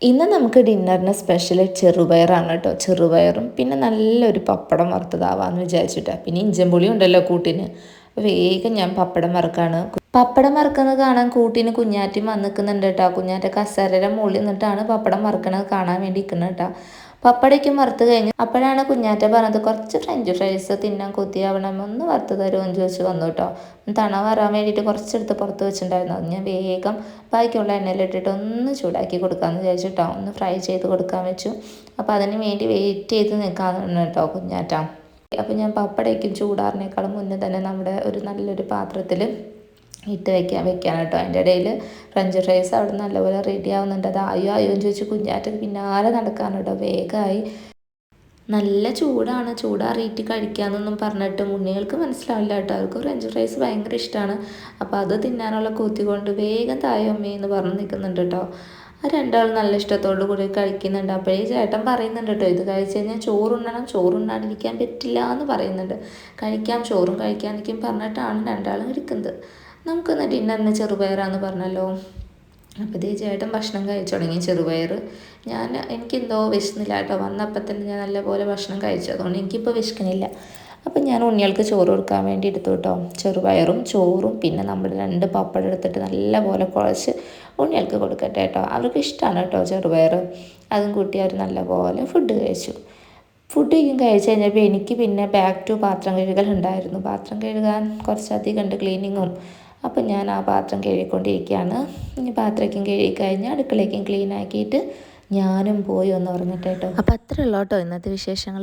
ഇന്ന് നമുക്ക് ഡിന്നറിന് സ്പെഷ്യൽ ചെറുപയറാണ് കേട്ടോ. ചെറുപയറും പിന്നെ നല്ലൊരു പപ്പടം വറുത്തതാവാമെന്ന് വിചാരിച്ചിട്ടാണ്. പിന്നെ ഇഞ്ചമ്പുളി ഉണ്ടല്ലോ കൂട്ടിന്. വേഗം ഞാൻ പപ്പടം വറുക്കാണ്. പപ്പടം വറുക്കുന്നത് കാണാൻ കൂട്ടിന് കുഞ്ഞാറ്റയും വന്ന് നിൽക്കുന്നുണ്ട് കേട്ടോ. കുഞ്ഞാറ്റ കസേരയുടെ മുകളിൽ നിന്നിട്ടാണ് പപ്പടം വറുക്കണത് കാണാൻ വേണ്ടി നിൽക്കുന്നത് കേട്ടോ. പപ്പടയ്ക്കും വറുത്ത് കഴിഞ്ഞ് അപ്പോഴാണ് കുഞ്ഞാറ്റ പറഞ്ഞത് കുറച്ച് ഫ്രഞ്ച് ഫ്രൈസ് തിന്നാൻ കൊതിയാവണം, ഒന്ന് വറുത്ത് തരുമോ എന്ന് ചോദിച്ച് വന്നു കേട്ടോ. തണ വരാൻ വേണ്ടിയിട്ട് കുറച്ചെടുത്ത് പുറത്ത് വെച്ചിട്ടുണ്ടായിരുന്നു. അത് ഞാൻ വേഗം ബാക്കിയുള്ള എണ്ണയിലിട്ടിട്ട് ഒന്ന് ചൂടാക്കി കൊടുക്കാമെന്ന് വിചാരിച്ചിട്ടോ. ഒന്ന് ഫ്രൈ ചെയ്ത് കൊടുക്കാൻ വെച്ചു. അപ്പോൾ അതിന് വേണ്ടി വെയിറ്റ് ചെയ്ത് നിൽക്കാമെന്ന് കേട്ടോ കുഞ്ഞാറ്റ. അപ്പോൾ ഞാൻ പപ്പടയ്ക്കും ചൂടാറിനേക്കാളും മുന്നേ തന്നെ നമ്മുടെ ഒരു നല്ലൊരു പാത്രത്തിൽ ഇട്ട് വെക്കാൻ കേട്ടോ. അതിൻ്റെ ഇടയിൽ ഫ്രഞ്ച് ഫ്രൈസ് അവിടെ നല്ലപോലെ റെഡി ആവുന്നുണ്ട്. അത് ആയോ എന്ന് ചോദിച്ച് കുഞ്ഞാറ്റ പിന്നാലെ നടക്കാണ് കേട്ടോ. വേഗമായി നല്ല ചൂടാണ്, ചൂടാറിയിട്ട് കഴിക്കാമെന്നൊന്നും പറഞ്ഞിട്ട് ഉണ്ണികൾക്ക് മനസ്സിലാവില്ല കേട്ടോ. അവർക്ക് ഫ്രഞ്ച് ഫ്രൈസ് ഭയങ്കര ഇഷ്ടമാണ്. അപ്പോൾ അത് തിന്നാനുള്ള കൂത്തി കൊണ്ട് വേഗം തായോ അമ്മേ എന്ന് പറഞ്ഞ് നിൽക്കുന്നുണ്ട് കേട്ടോ. ആ രണ്ടാളും നല്ല ഇഷ്ടത്തോടു കൂടി കഴിക്കുന്നുണ്ട്. അപ്പോഴേ ചേട്ടൻ പറയുന്നുണ്ട് കേട്ടോ, ഇത് കഴിച്ച് കഴിഞ്ഞാൽ ചോറുണ്ണണം, ചോറുണ്ണാണ്ടിരിക്കാൻ പറ്റില്ല എന്ന് പറയുന്നുണ്ട്. കഴിക്കാം, ചോറും കഴിക്കാൻ നിൽക്കും പറഞ്ഞിട്ടാണ് രണ്ടാളും ഇരിക്കുന്നത്. നമുക്കൊന്ന് ഡിന്നറിന് ചെറുപയറാന്ന് പറഞ്ഞല്ലോ. അപ്പോൾ ഇതേ ചേട്ടൻ ഭക്ഷണം കഴിച്ചു തുടങ്ങി ചെറുപയർ. എനിക്കെന്തോ വിശന്നില്ല കേട്ടോ. വന്നപ്പോൾ തന്നെ ഞാൻ നല്ലപോലെ ഭക്ഷണം കഴിച്ചു, അതുകൊണ്ട് എനിക്കിപ്പോൾ വിശക്കണില്ല. അപ്പം ഞാൻ ഉണ്ണികൾക്ക് ചോറ് കൊടുക്കാൻ വേണ്ടി എടുത്തു കേട്ടോ. ചെറുപയറും ചോറും പിന്നെ നമ്മൾ 2 പപ്പടം എടുത്തിട്ട് നല്ലപോലെ കുഴച്ച് ഉണ്ണികൾക്ക് കൊടുക്കട്ടെ കേട്ടോ. അവർക്ക് ഇഷ്ടമാണ് കേട്ടോ ചെറുപയർ. അതും കൂട്ടി അവർ നല്ലപോലെ ഫുഡ് കഴിച്ചു. ഫുഡ് കഴിച്ച് കഴിഞ്ഞപ്പോൾ എനിക്ക് പിന്നെ ബാക്ക് ടു പാത്രം കഴുകൽ ഉണ്ടായിരുന്നു. പാത്രം കഴുകാൻ കുറച്ചധികം ഉണ്ട് ക്ലീനിങ്ങും. അപ്പം ഞാൻ ആ പാത്രം കഴുകിക്കൊണ്ടിരിക്കുകയാണ്. ഇനി പാത്രയ്ക്കും കഴുകി കഴിഞ്ഞ് അടുക്കളയ്ക്കും ക്ലീൻ ആക്കിയിട്ട് ഞാനും പോയി ഒന്ന് ഉറങ്ങട്ടെ കേട്ടോ. അപ്പോൾ അത്രേ ഉള്ളൂ കേട്ടോ ഇന്നത്തെ വിശേഷങ്ങൾ.